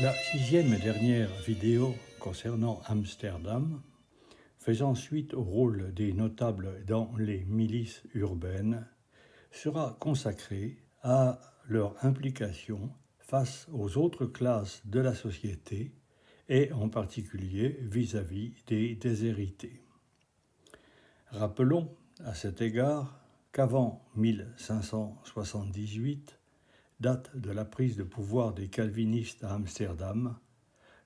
La sixième et dernière vidéo concernant Amsterdam, faisant suite au rôle des notables dans les milices urbaines, sera consacrée à leur implication face aux autres classes de la société et en particulier vis-à-vis des déshérités. Rappelons à cet égard qu'avant 1578, date de la prise de pouvoir des calvinistes à Amsterdam,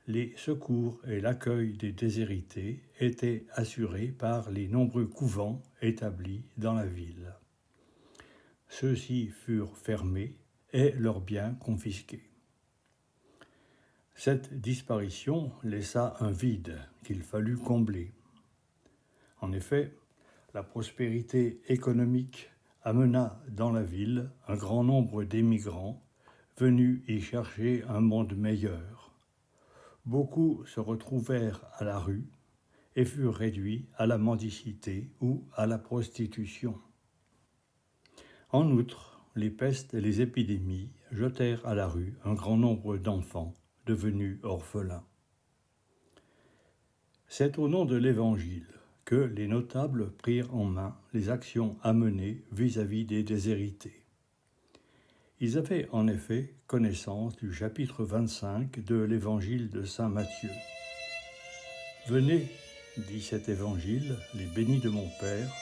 les secours et l'accueil des déshérités étaient assurés par les nombreux couvents établis dans la ville. Ceux-ci furent fermés et leurs biens confisqués. Cette disparition laissa un vide qu'il fallut combler. En effet, la prospérité économique amena dans la ville un grand nombre d'émigrants venus y chercher un monde meilleur. Beaucoup se retrouvèrent à la rue et furent réduits à la mendicité ou à la prostitution. En outre, les pestes et les épidémies jetèrent à la rue un grand nombre d'enfants devenus orphelins. C'est au nom de l'Évangile que les notables prirent en main les actions à mener vis-à-vis des déshérités. Ils avaient en effet connaissance du chapitre 25 de l'Évangile de saint Matthieu. « Venez, dit cet Évangile, les bénis de mon Père,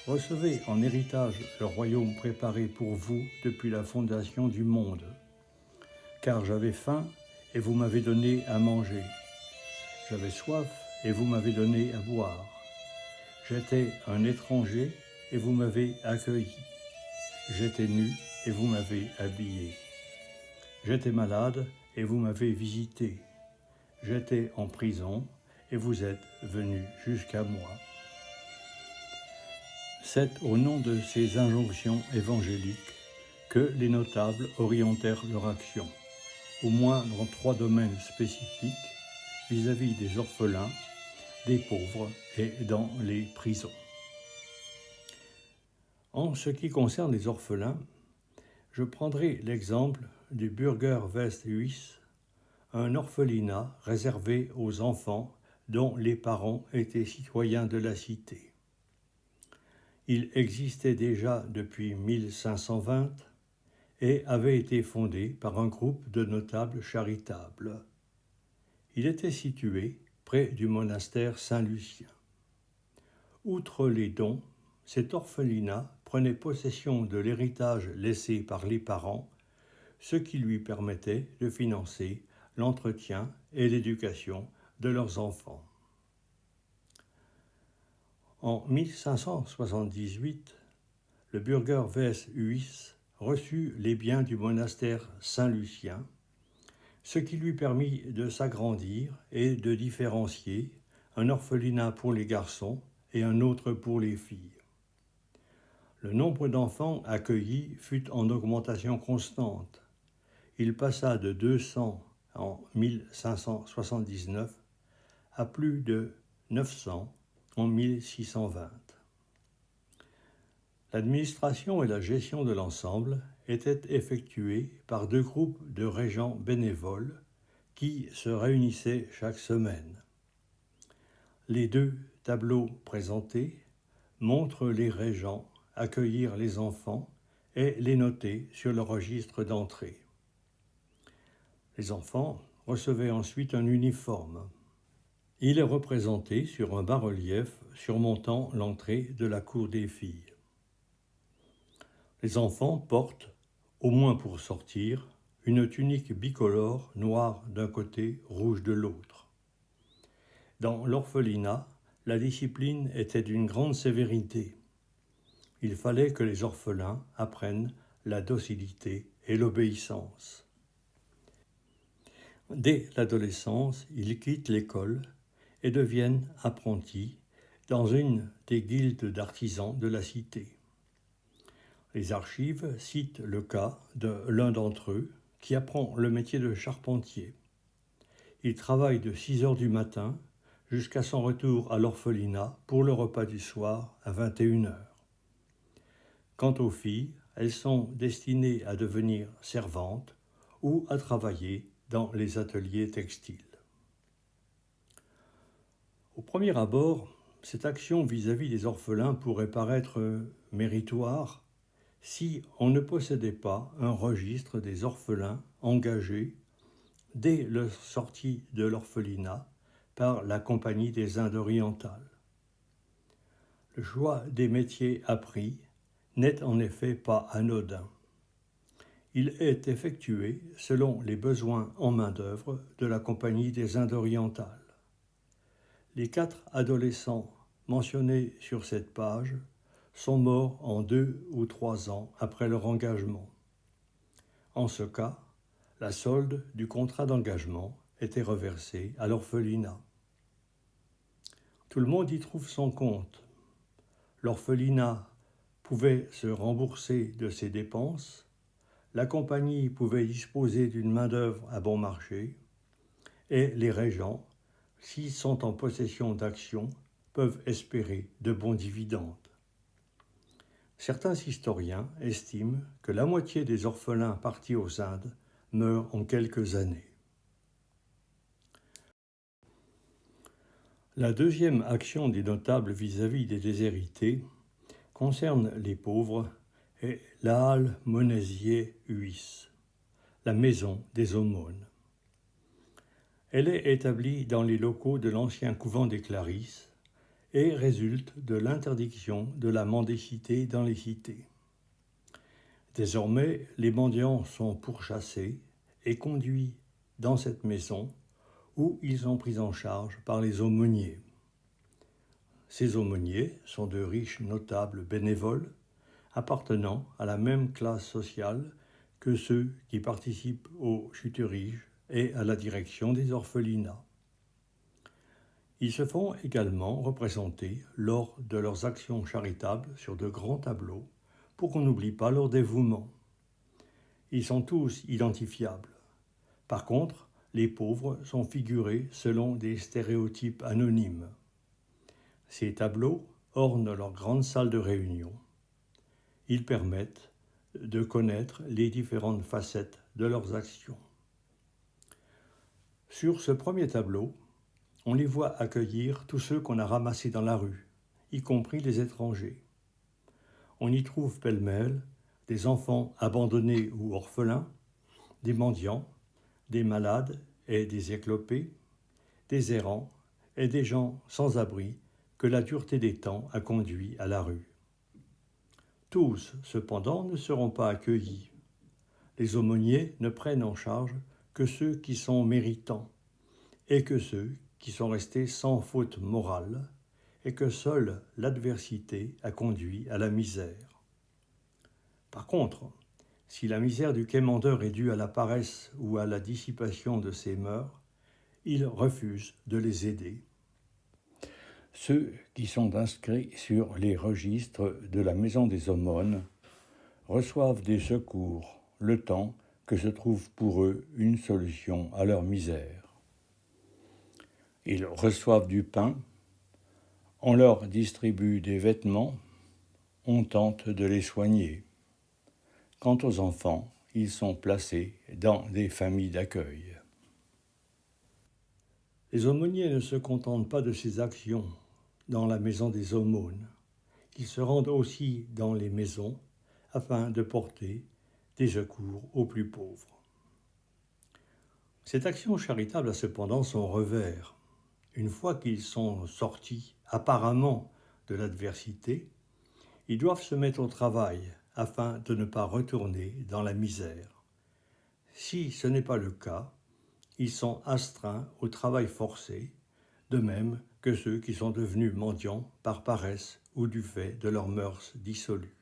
recevez en héritage le royaume préparé pour vous depuis la fondation du monde. Car j'avais faim et vous m'avez donné à manger. J'avais soif et vous m'avez donné à boire. J'étais un étranger et vous m'avez accueilli. J'étais nu et vous m'avez habillé. J'étais malade et vous m'avez visité. J'étais en prison et vous êtes venus jusqu'à moi. » C'est au nom de ces injonctions évangéliques que les notables orientèrent leur action, au moins dans 3 domaines spécifiques, vis-à-vis des orphelins, des pauvres et dans les prisons. En ce qui concerne les orphelins, je prendrai l'exemple du Bürgerweeshuis, un orphelinat réservé aux enfants dont les parents étaient citoyens de la cité. Il existait déjà depuis 1520 et avait été fondé par un groupe de notables charitables. Il était situé près du monastère Saint-Lucien. Outre les dons, cet orphelinat prenait possession de l'héritage laissé par les parents, ce qui lui permettait de financer l'entretien et l'éducation de leurs enfants. En 1578, le Bürgerweeshuis reçut les biens du monastère Saint-Lucien, ce qui lui permit de s'agrandir et de différencier un orphelinat pour les garçons et un autre pour les filles. Le nombre d'enfants accueillis fut en augmentation constante. Il passa de 200 en 1579 à plus de 900 en 1620. L'administration et la gestion de l'ensemble étaient effectuées par 2 groupes de régents bénévoles qui se réunissaient chaque semaine. Les 2 tableaux présentés montrent les régents accueillir les enfants et les noter sur le registre d'entrée. Les enfants recevaient ensuite un uniforme. Il est représenté sur un bas-relief surmontant l'entrée de la cour des filles. Les enfants portent, au moins pour sortir, une tunique bicolore noire d'un côté, rouge de l'autre. Dans l'orphelinat, la discipline était d'une grande sévérité. Il fallait que les orphelins apprennent la docilité et l'obéissance. Dès l'adolescence, ils quittent l'école et deviennent apprentis dans une des guildes d'artisans de la cité. Les archives citent le cas de l'un d'entre eux qui apprend le métier de charpentier. Il travaille de 6 heures du matin jusqu'à son retour à l'orphelinat pour le repas du soir à 21 heures. Quant aux filles, elles sont destinées à devenir servantes ou à travailler dans les ateliers textiles. Au premier abord, cette action vis-à-vis des orphelins pourrait paraître méritoire si on ne possédait pas un registre des orphelins engagés dès leur sortie de l'orphelinat par la Compagnie des Indes orientales. Le choix des métiers appris n'est en effet pas anodin. Il est effectué selon les besoins en main-d'œuvre de la Compagnie des Indes orientales. Les 4 adolescents mentionnés sur cette page sont morts en 2 ou 3 ans après leur engagement. En ce cas, la solde du contrat d'engagement était reversée à l'orphelinat. Tout le monde y trouve son compte. L'orphelinat pouvait se rembourser de ses dépenses, la compagnie pouvait disposer d'une main-d'œuvre à bon marché, et les régents, s'ils sont en possession d'actions, peuvent espérer de bons dividendes. Certains historiens estiment que la moitié des orphelins partis aux Indes meurent en quelques années. La deuxième action des notables vis-à-vis des déshérités concerne les pauvres et l'Aal Monésier Huis, la maison des aumônes. Elle est établie dans les locaux de l'ancien couvent des Clarisses et résulte de l'interdiction de la mendicité dans les cités. Désormais, les mendiants sont pourchassés et conduits dans cette maison où ils sont pris en charge par les aumôniers. Ces aumôniers sont de riches notables bénévoles appartenant à la même classe sociale que ceux qui participent aux chutteriges et à la direction des orphelinats. Ils se font également représenter lors de leurs actions charitables sur de grands tableaux pour qu'on n'oublie pas leur dévouement. Ils sont tous identifiables. Par contre, les pauvres sont figurés selon des stéréotypes anonymes. Ces tableaux ornent leur grande salle de réunion. Ils permettent de connaître les différentes facettes de leurs actions. Sur ce premier tableau, on les voit accueillir tous ceux qu'on a ramassés dans la rue, y compris les étrangers. On y trouve pêle-mêle des enfants abandonnés ou orphelins, des mendiants, des malades et des éclopés, des errants et des gens sans abri que la dureté des temps a conduits à la rue. Tous, cependant, ne seront pas accueillis. Les aumôniers ne prennent en charge que ceux qui sont méritants et que ceux qui sont restés sans faute morale et que seule l'adversité a conduit à la misère. Par contre, si la misère du quémandeur est due à la paresse ou à la dissipation de ses mœurs, il refuse de les aider. Ceux qui sont inscrits sur les registres de la Maison des Aumônes reçoivent des secours le temps que se trouve pour eux une solution à leur misère. Ils reçoivent du pain, on leur distribue des vêtements, on tente de les soigner. Quant aux enfants, ils sont placés dans des familles d'accueil. Les aumôniers ne se contentent pas de ces actions dans la maison des aumônes. Ils se rendent aussi dans les maisons afin de porter des secours aux plus pauvres. Cette action charitable a cependant son revers. Une fois qu'ils sont sortis apparemment de l'adversité, ils doivent se mettre au travail afin de ne pas retourner dans la misère. Si ce n'est pas le cas, ils sont astreints au travail forcé, de même que ceux qui sont devenus mendiants par paresse ou du fait de leurs mœurs dissolues.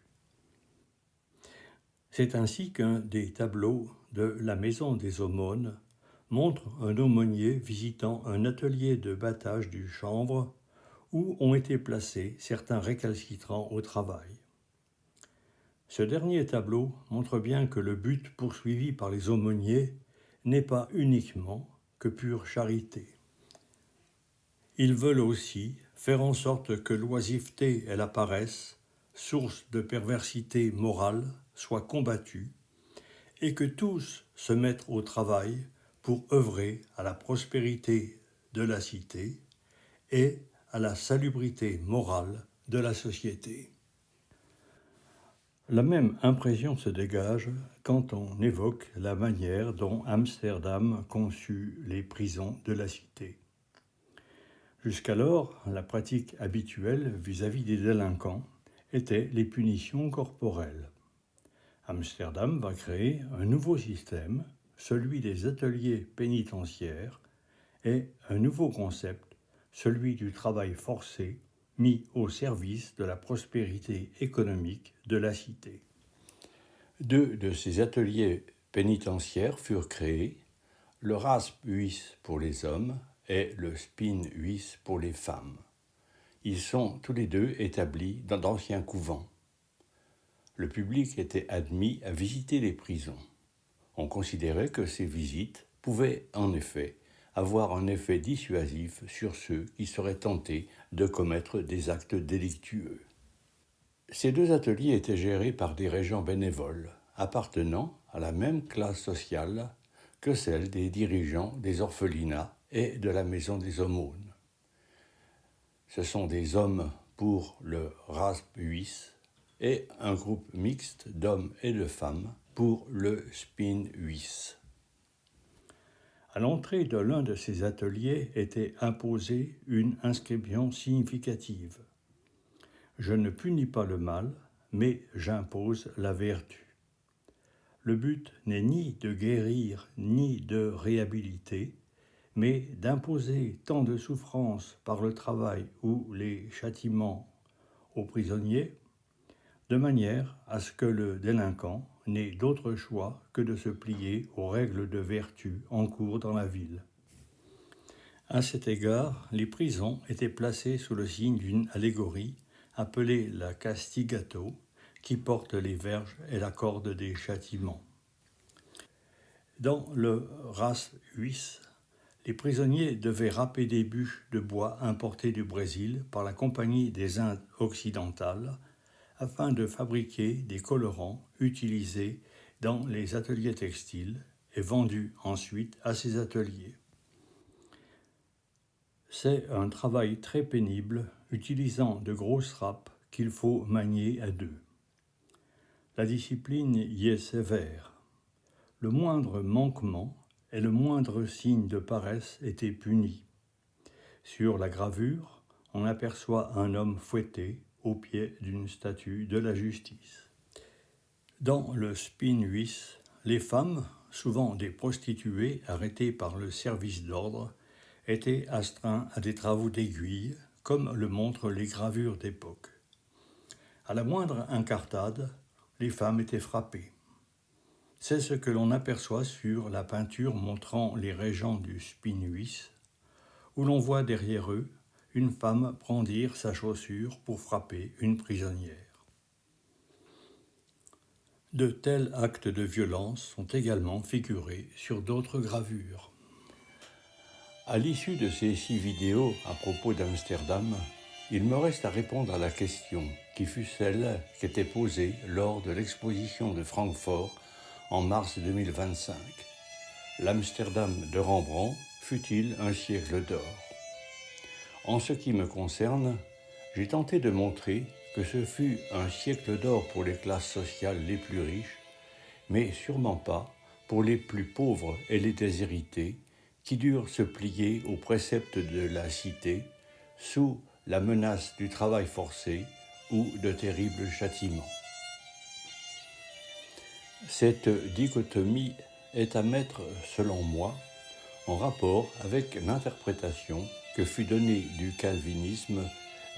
C'est ainsi qu'un des tableaux de la Maison des Aumônes montre un aumônier visitant un atelier de battage du chanvre où ont été placés certains récalcitrants au travail. Ce dernier tableau montre bien que le but poursuivi par les aumôniers n'est pas uniquement que pure charité. Ils veulent aussi faire en sorte que l'oisiveté et la paresse, source de perversité morale, soient combattues et que tous se mettent au travail pour œuvrer à la prospérité de la cité et à la salubrité morale de la société. La même impression se dégage quand on évoque la manière dont Amsterdam conçut les prisons de la cité. Jusqu'alors, la pratique habituelle vis-à-vis des délinquants était les punitions corporelles. Amsterdam va créer un nouveau système, celui des ateliers pénitentiaires, et un nouveau concept, celui du travail forcé, mis au service de la prospérité économique de la cité. 2 de ces ateliers pénitentiaires furent créés, le Rasphuis pour les hommes et le Spinhuis pour les femmes. Ils sont tous les deux établis dans d'anciens couvents. Le public était admis à visiter les prisons. On considérait que ces visites pouvaient en effet avoir un effet dissuasif sur ceux qui seraient tentés de commettre des actes délictueux. Ces 2 ateliers étaient gérés par des régents bénévoles, appartenant à la même classe sociale que celle des dirigeants des orphelinats et de la maison des aumônes. Ce sont des hommes pour le Rasphuis et un groupe mixte d'hommes et de femmes pour le Spinhuis. À l'entrée de l'un de ces ateliers était imposée une inscription significative. Je ne punis pas le mal, mais j'impose la vertu. Le but n'est ni de guérir ni de réhabiliter, mais d'imposer tant de souffrances par le travail ou les châtiments aux prisonniers, de manière à ce que le délinquant n'ait d'autre choix que de se plier aux règles de vertu en cours dans la ville. À cet égard, les prisons étaient placées sous le signe d'une allégorie appelée la castigato, qui porte les verges et la corde des châtiments. Dans le Rasphuis, les prisonniers devaient râper des bûches de bois importées du Brésil par la Compagnie des Indes occidentales afin de fabriquer des colorants utilisés dans les ateliers textiles et vendus ensuite à ces ateliers. C'est un travail très pénible utilisant de grosses râpes qu'il faut manier à 2. La discipline y est sévère. Le moindre manquement et le moindre signe de paresse étaient punis. Sur la gravure, on aperçoit un homme fouetté au pied d'une statue de la justice. Dans le Spinhuis, les femmes, souvent des prostituées arrêtées par le service d'ordre, étaient astreintes à des travaux d'aiguille, comme le montrent les gravures d'époque. À la moindre incartade, les femmes étaient frappées. C'est ce que l'on aperçoit sur la peinture montrant les régents du Spinhuis, où l'on voit derrière eux une femme brandir sa chaussure pour frapper une prisonnière. De tels actes de violence sont également figurés sur d'autres gravures. À l'issue de ces 6 vidéos à propos d'Amsterdam, il me reste à répondre à la question qui fut celle qui était posée lors de l'exposition de Francfort en mars 2025. L'Amsterdam de Rembrandt fut-il un siècle d'or ? En ce qui me concerne, j'ai tenté de montrer que ce fut un siècle d'or pour les classes sociales les plus riches, mais sûrement pas pour les plus pauvres et les déshérités qui durent se plier aux préceptes de la cité sous la menace du travail forcé ou de terribles châtiments. Cette dichotomie est à mettre, selon moi, en rapport avec l'interprétation que fut donnée du calvinisme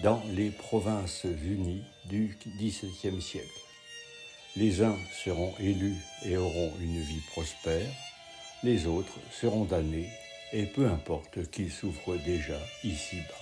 dans les Provinces-Unies du XVIIe siècle. Les uns seront élus et auront une vie prospère, les autres seront damnés, et peu importe qu'ils souffrent déjà ici-bas.